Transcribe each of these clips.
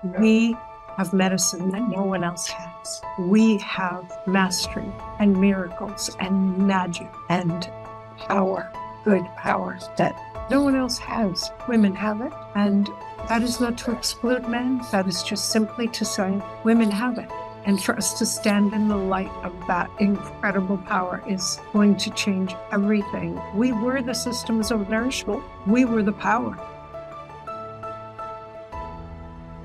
We have medicine that no one else has. We have mastery and miracles and magic and power, good power that no one else has. Women have it. And that is not to exclude men. That is just simply to say women have it. And for us to stand in the light of that incredible power is going to change everything. We were the systems of nourishment. We were the power.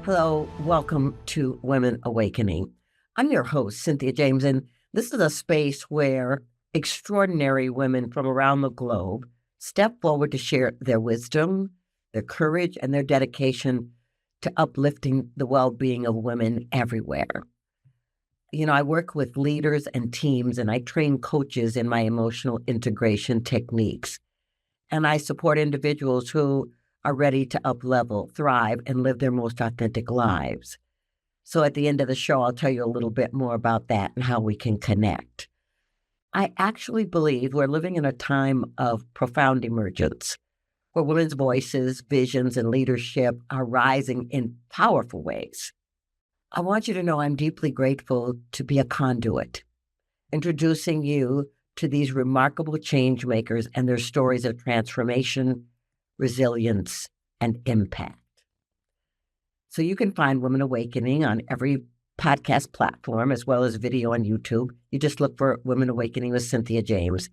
Hello, welcome to Women Awakening. I'm your host, Cynthia James, and this is a space where extraordinary women from around the globe step forward to share their wisdom, their courage, and their dedication to uplifting the well-being of women everywhere. You know, I work with leaders and teams, and I train coaches in my emotional integration techniques. And I support individuals who are ready to up-level, thrive, and live their most authentic lives. So at the end of the show, I'll tell you a little bit more about that and how we can connect. I actually believe we're living in a time of profound emergence, where women's voices, visions, and leadership are rising in powerful ways. I want you to know I'm deeply grateful to be a conduit, introducing you to these remarkable change makers and their stories of transformation, resilience, and impact. So you can find Women Awakening on every podcast platform as well as video on YouTube. You just look for Women Awakening with Cynthia James.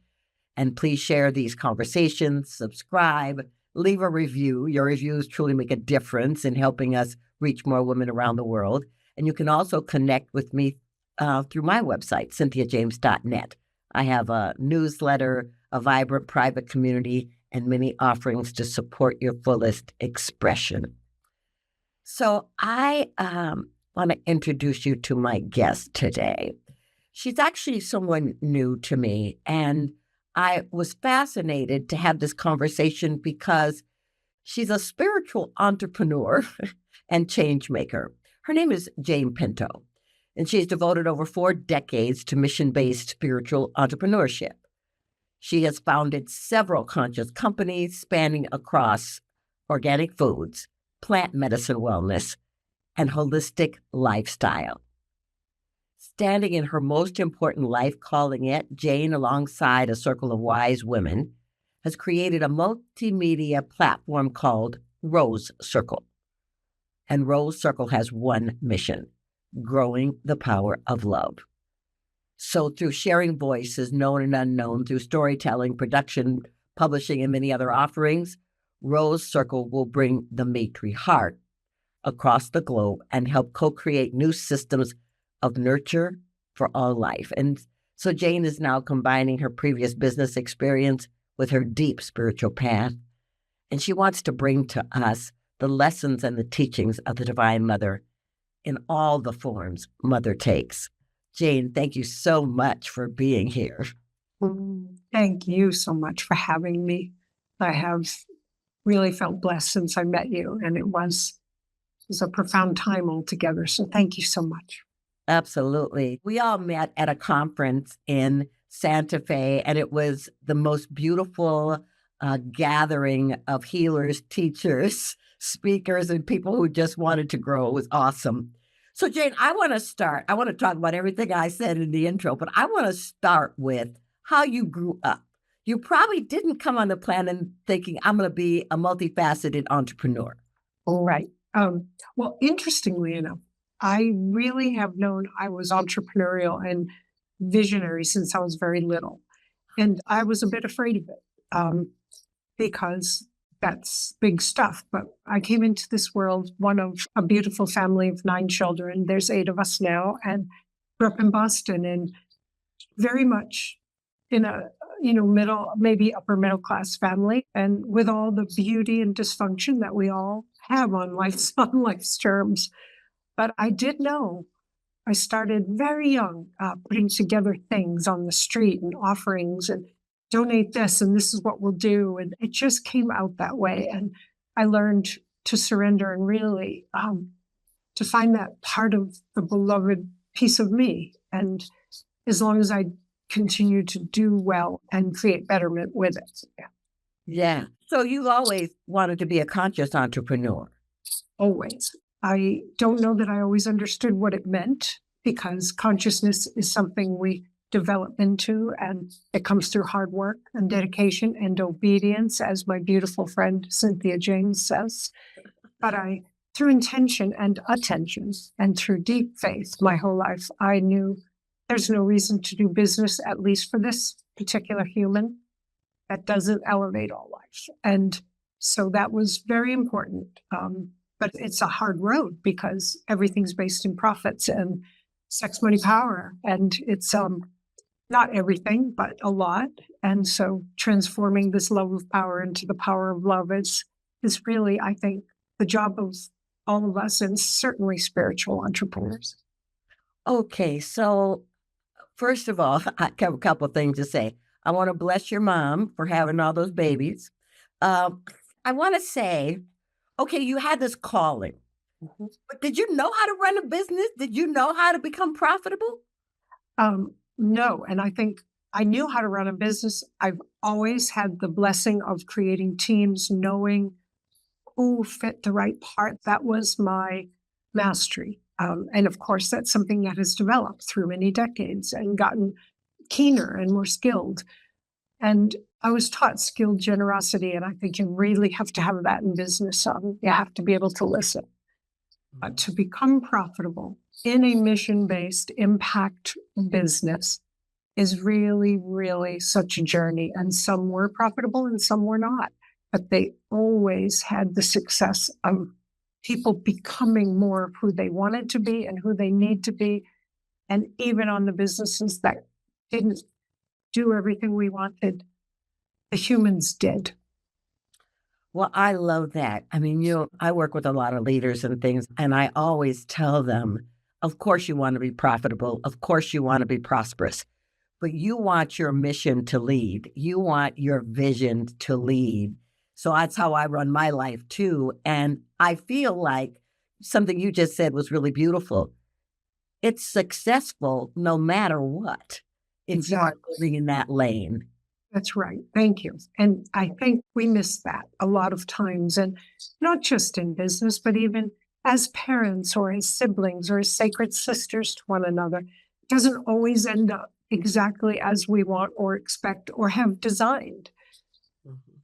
And please share these conversations, subscribe, leave a review. Your reviews truly make a difference in helping us reach more women around the world. And you can also connect with me through my website, cynthiajames.net. I have a newsletter, a vibrant private community, and many offerings to support your fullest expression. So I want to introduce you to my guest today. She's actually someone new to me, and I was fascinated to have this conversation because she's a spiritual entrepreneur and change maker. Her name is Jane Pinto, and she's devoted over 4 decades to mission-based spiritual entrepreneurship. She has founded several conscious companies spanning across organic foods, plant medicine wellness, and holistic lifestyle. Standing in her most important life calling yet, Jane, alongside a circle of wise women, has created a multimedia platform called RoseCircle. And RoseCircle has one mission: growing the power of love. So through sharing voices, known and unknown, through storytelling, production, publishing, and many other offerings, RoseCircle will bring the Matri heart across the globe and help co-create new systems of nurture for all life. And so Jane is now combining her previous business experience with her deep spiritual path, and she wants to bring to us the lessons and the teachings of the Divine Mother in all the forms Mother takes. Jane, thank you so much for being here. Thank you so much for having me. I have really felt blessed since I met you, and it was a profound time altogether. So thank you so much. Absolutely. We all met at a conference in Santa Fe, and it was the most beautiful gathering of healers, teachers, speakers, and people who just wanted to grow. It was awesome. So, Jane, I want to talk about everything I said in the intro, but I want to start with how you grew up. You probably didn't come on the planet thinking, I'm going to be a multifaceted entrepreneur. All right. Well, interestingly enough, I really have known I was entrepreneurial and visionary since I was very little. And I was a bit afraid of it because that's big stuff. But I came into this world, one of a beautiful family of 9 children. There's 8 of us now, and grew up in Boston, and very much in a middle, maybe upper middle class family, and with all the beauty and dysfunction that we all have on life's terms. But I did know I started very young, putting together things on the street and offerings and donate this, and this is what we'll do. And it just came out that way. And I learned to surrender and really to find that part of the beloved piece of me. And as long as I continue to do well and create betterment with it. Yeah. So you've always wanted to be a conscious entrepreneur. Always. I don't know that I always understood what it meant, because consciousness is something we develop into, and it comes through hard work and dedication and obedience, as my beautiful friend Cynthia James says. But through intention and attention and through deep faith, my whole life, I knew there's no reason to do business, at least for this particular human, that doesn't elevate all life. And so that was very important. But it's a hard road, because everything's based in profits and sex, money, power. And it's not everything, but a lot. And so transforming this love of power into the power of love is really, I think, the job of all of us, and certainly spiritual entrepreneurs. Okay, so first of all, I have a couple of things to say. I want to bless your mom for having all those babies. I want to say, okay, you had this calling, Mhm. but did you know how to run a business? Did you know how to become profitable? No, and I think I knew how to run a business. I've always had the blessing of creating teams, knowing who fit the right part. That was my mastery. And of course, that's something that has developed through many decades and gotten keener and more skilled. And I was taught skilled generosity, and I think you really have to have that in business. You have to be able to listen. But to become profitable in a mission-based impact business is really, really such a journey. And some were profitable and some were not. But they always had the success of people becoming more of who they wanted to be and who they need to be. And even on the businesses that didn't do everything we wanted, the humans did. Well, I love that. I mean, I work with a lot of leaders and things, and I always tell them, of course, you want to be profitable. Of course, you want to be prosperous, but you want your mission to lead. You want your vision to lead. So that's how I run my life too. And I feel like something you just said was really beautiful. It's successful no matter what. If you are Exactly. living in that lane. That's right. Thank you. And I think we miss that a lot of times, and not just in business, but even as parents or as siblings or as sacred sisters to one another. It doesn't always end up exactly as we want or expect or have designed,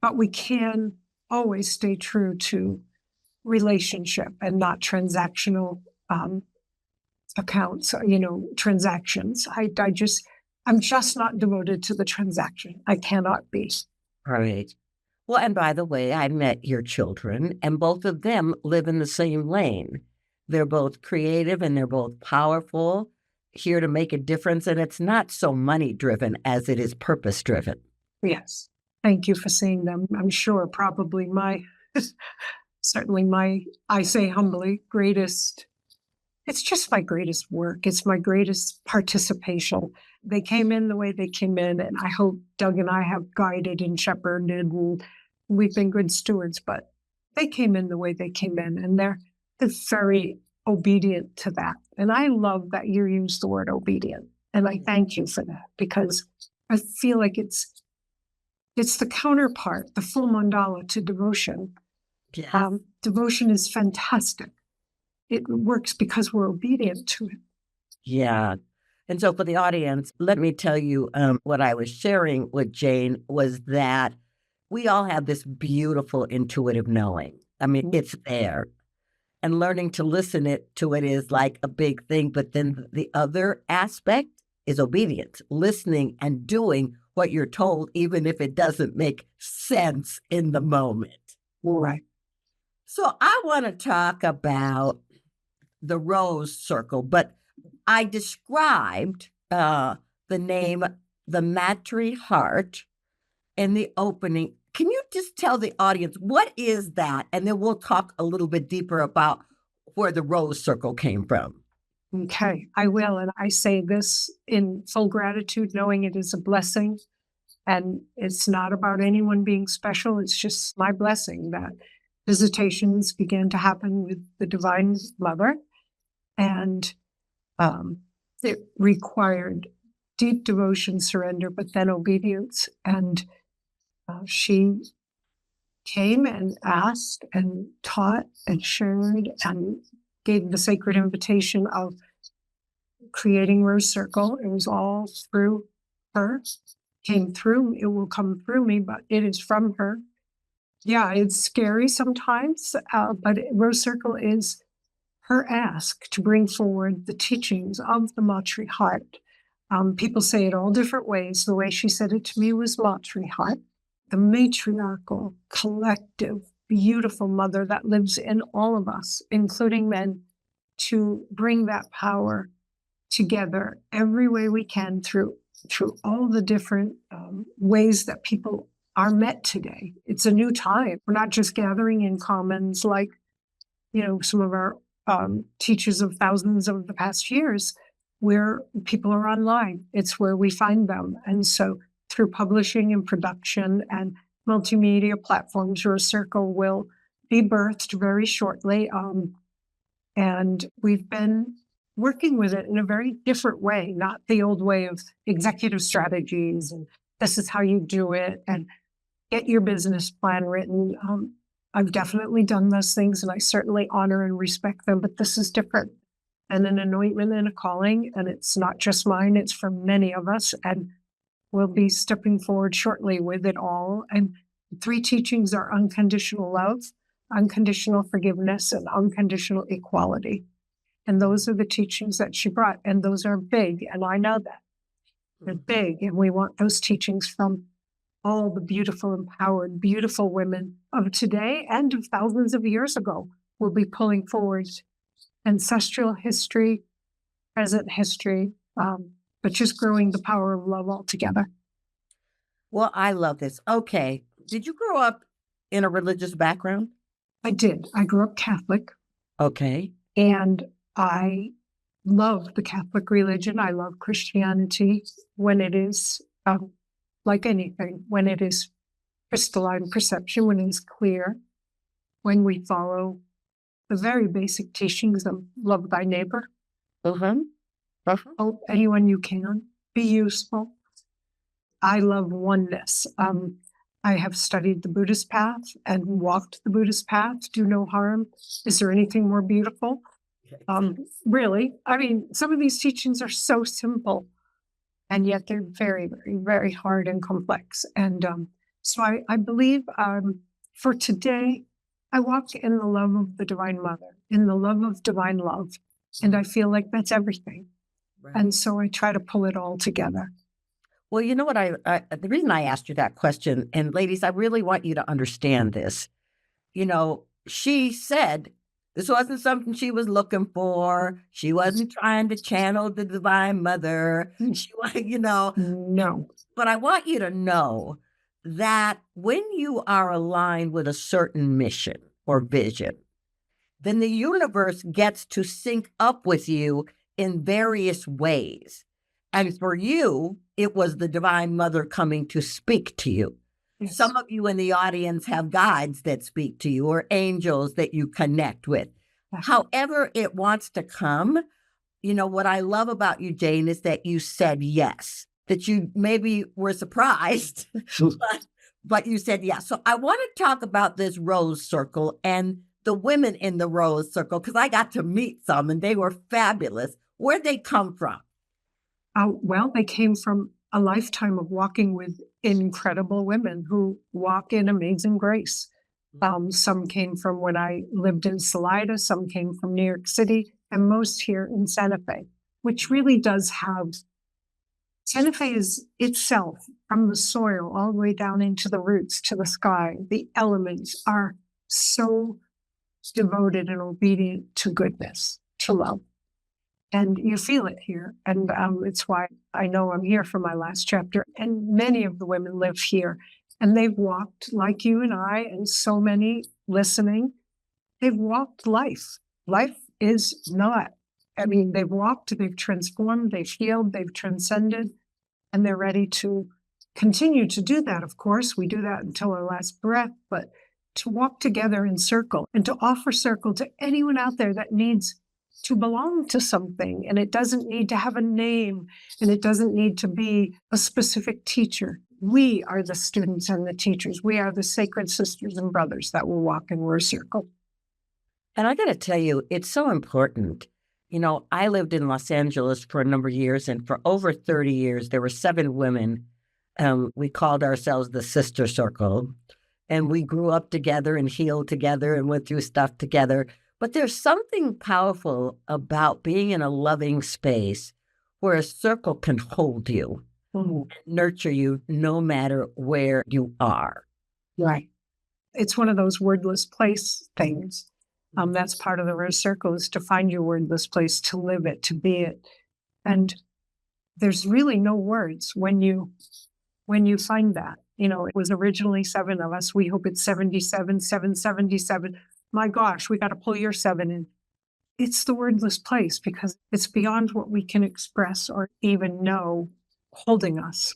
but we can always stay true to relationship and not transactional accounts, transactions. I'm just not devoted to the transaction. I cannot be. Right. Well, and by the way, I met your children, and both of them live in the same lane. They're both creative and they're both powerful, here to make a difference. And it's not so money driven as it is purpose driven. Yes. Thank you for seeing them. I'm sure probably certainly I say humbly, it's just my greatest work. It's my greatest participation. They came in the way they came in, and I hope Doug and I have guided and shepherded, and we've been good stewards, but they came in the way they came in, and they're very obedient to that. And I love that you use the word obedient. And I thank you for that, because I feel like it's the counterpart, the full mandala to devotion. Yeah. Devotion is fantastic. It works because we're obedient to it. Yeah. And so for the audience, let me tell you what I was sharing with Jane was that we all have this beautiful intuitive knowing. I mean, it's there. And learning to listen to it is like a big thing. But then the other aspect is obedience, listening and doing what you're told, even if it doesn't make sense in the moment. Right. So I want to talk about the Rose Circle, but I described the name, the Matri heart, in the opening. Can you just tell the audience what is that? And then we'll talk a little bit deeper about where the Rose Circle came from. Okay, I will. And I say this in full gratitude, knowing it is a blessing. And it's not about anyone being special. It's just my blessing that visitations began to happen with the Divine Mother. And it required deep devotion, surrender, but then obedience. And she came and asked and taught and shared and gave the sacred invitation of creating RoseCircle. It was all through her, came through, it will come through me, but it is from her. Yeah, it's scary sometimes, but RoseCircle is her ask to bring forward the teachings of the Matri heart. People say it all different ways. The way she said it to me was Matri heart, the matriarchal, collective, beautiful mother that lives in all of us, including men, to bring that power together every way we can through all the different ways that people are met today. It's a new time. We're not just gathering in commons like, some of our teachers of thousands of the past years, where people are online. It's where we find them. And so through publishing and production and multimedia platforms, RoseCircle will be birthed very shortly. And we've been working with it in a very different way, not the old way of executive strategies and this is how you do it and get your business plan written. I've definitely done those things and I certainly honor and respect them, but this is different and an anointment and a calling. And it's not just mine, it's for many of us. And we'll be stepping forward shortly with it all. And the 3 teachings are unconditional love, unconditional forgiveness, and unconditional equality. And those are the teachings that she brought. And those are big. And I know that they're big. And we want those teachings from all the beautiful, empowered, beautiful women of today and of thousands of years ago. We'll be pulling forward ancestral history, present history, but just growing the power of love altogether. Well, I love this. Okay. Did you grow up in a religious background? I did. I grew up Catholic. Okay. And I love the Catholic religion. I love Christianity when it is like anything, when it is crystalline perception, when it is clear, when we follow the very basic teachings of love thy neighbor, help anyone you can, be useful. I love oneness. I have studied the Buddhist path and walked the Buddhist path, do no harm. Is there anything more beautiful? Really, I mean, some of these teachings are so simple, and yet they're very, very, very hard and complex. And so I believe for today, I walk in the love of the Divine Mother, in the love of divine love. And I feel like that's everything. Right. And so I try to pull it all together. Well, you know what, the reason I asked you that question, and ladies, I really want you to understand this. She said this wasn't something she was looking for. She wasn't trying to channel the Divine Mother. She was, No. But I want you to know that when you are aligned with a certain mission or vision, then the universe gets to sync up with you in various ways. And for you, it was the Divine Mother coming to speak to you. Yes. Some of you in the audience have guides that speak to you or angels that you connect with. However it wants to come, what I love about you, Jane, is that you said yes, that you maybe were surprised, but you said yes. So I want to talk about this RoseCircle and the women in the RoseCircle, because I got to meet some and they were fabulous. Where'd they come from? Well, they came from a lifetime of walking with incredible women who walk in amazing grace. Some came from when I lived in Salida, some came from New York City, and most here in Santa Fe, which really does have, Santa Fe is itself, from the soil all the way down into the roots to the sky. The elements are so devoted and obedient to goodness, to love. And you feel it here. And it's why I know I'm here for my last chapter. And many of the women live here. And they've walked like you and I, and so many listening. They've walked life. Life is not. They've walked, they've transformed, they've healed, they've transcended, and they're ready to continue to do that. Of course, we do that until our last breath, but to walk together in circle and to offer circle to anyone out there that needs to belong to something. And it doesn't need to have a name, and it doesn't need to be a specific teacher. We are the students and the teachers. We are the sacred sisters and brothers that will walk in RoseCircle. And I got to tell you, it's so important. I lived in Los Angeles for a number of years, and for over 30 years, there were 7 women. We called ourselves the Sister Circle, and we grew up together and healed together and went through stuff together. But there's something powerful about being in a loving space where a circle can hold you, nurture you no matter where you are. Right. It's one of those wordless place things. That's part of the RoseCircle, is to find your wordless place, to live it, to be it. And there's really no words when you find that. It was originally 7 of us. We hope it's 77, 777. My gosh, we got to pull your 7 in. It's the wordless place because it's beyond what we can express or even know holding us.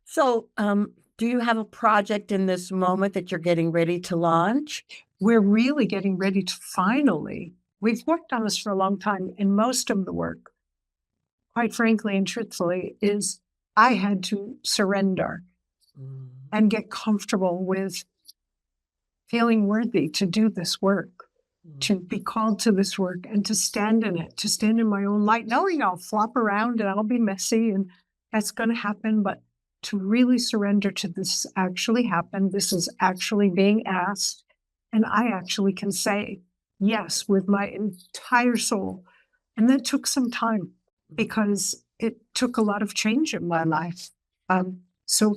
So, do you have a project in this moment that you're getting ready to launch? We're really getting ready to finally, we've worked on this for a long time, and most of the work, quite frankly and truthfully, is I had to surrender and get comfortable with feeling worthy to do this work, to be called to this work and to stand in it, to stand in my own light, knowing I'll flop around and I'll be messy and that's going to happen, but to really surrender to this actually happened. This is actually being asked. And I actually can say yes with my entire soul. And that took some time because it took a lot of change in my life. So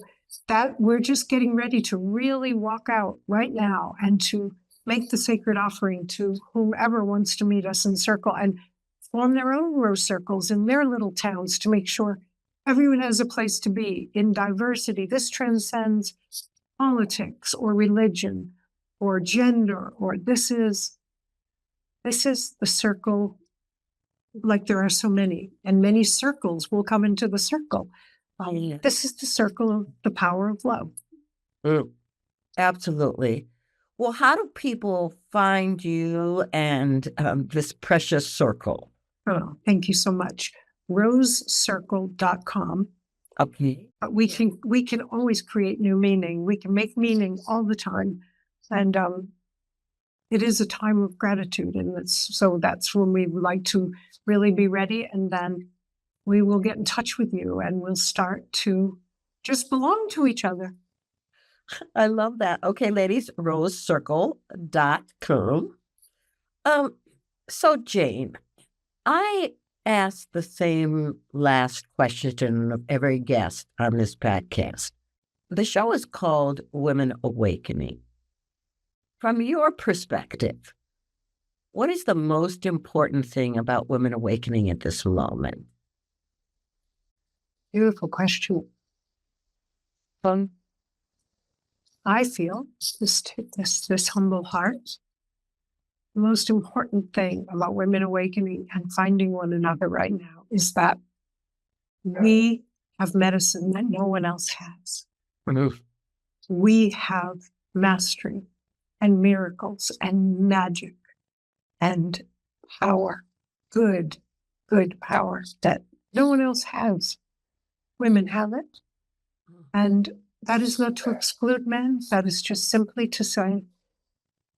that we're just getting ready to really walk out right now and to make the sacred offering to whomever wants to meet us in circle and form their own rose circles in their little towns to make sure everyone has a place to be in diversity. This transcends politics or religion or gender, or this is the circle. Like there are so many, and many circles will come into the circle. This is the circle of the power of love. Absolutely. Well, how do people find you and this precious circle? Oh, thank you so much. RoseCircle.com. Okay. We can always create new meaning. We can make meaning all the time. And it is a time of gratitude. And that's when we like to really be ready. And then we will get in touch with you and we'll start to just belong to each other. I love that. Okay, ladies, RoseCircle.com. So Jane, I asked the same last question of every guest on this podcast. The show is called Women Awakening. From your perspective, what is the most important thing about Women Awakening at this moment? Beautiful question. I feel this humble heart. The most important thing about Women Awakening and finding one another right now is that we have medicine that no one else has. We have mastery and miracles and magic and power, good power that no one else has. Women have it. And that is not to exclude men. That is just simply to say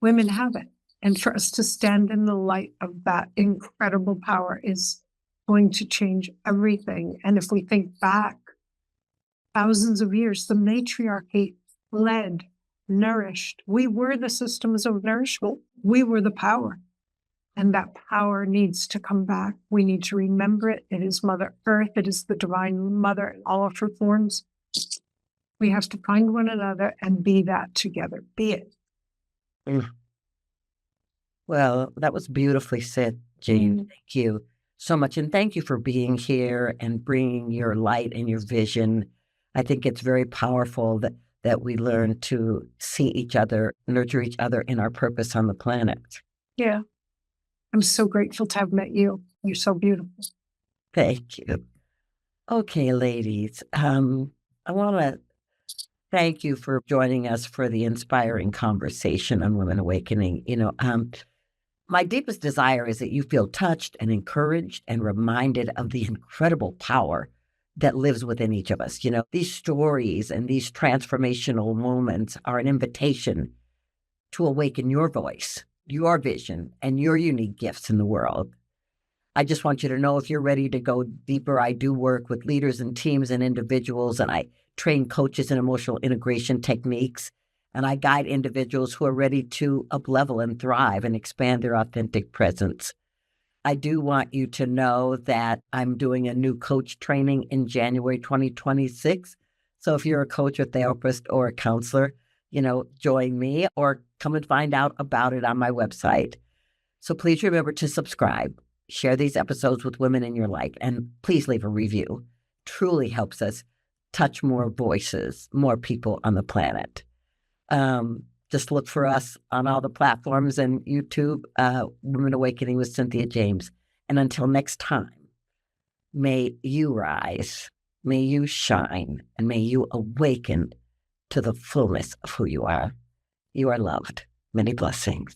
women have it. And for us to stand in the light of that incredible power is going to change everything. And if we think back thousands of years, the matriarchy led, nourished. We were the systems of nourishment. We were the power. And that power needs to come back. We need to remember it. It is Mother Earth. It is the Divine Mother in all of her forms. We have to find one another and be that together. Be it. Well, that was beautifully said, Jane. Thank you so much. And thank you for being here and bringing your light and your vision. I think it's very powerful that we learn to see each other, nurture each other in our purpose on the planet. Yeah. I'm so grateful to have met you. You're so beautiful. Thank you. Okay, ladies. I want to thank you for joining us for the inspiring conversation on Women Awakening. My deepest desire is that you feel touched and encouraged and reminded of the incredible power that lives within each of us. These stories and these transformational moments are an invitation to awaken your voice your vision and your unique gifts in the world. I just want you to know if you're ready to go deeper, I do work with leaders and teams and individuals, and I train coaches in emotional integration techniques, and I guide individuals who are ready to up-level and thrive and expand their authentic presence. I do want you to know that I'm doing a new coach training in January 2026. So if you're a coach or therapist or a counselor, join me or come and find out about it on my website. So please remember to subscribe, share these episodes with women in your life, and please leave a review. Truly helps us touch more voices, more people on the planet. Just look for us on all the platforms and YouTube, Women Awakening with Cynthia James. And until next time, may you rise, may you shine, and may you awaken to the fullness of who you are. You are loved. Many blessings.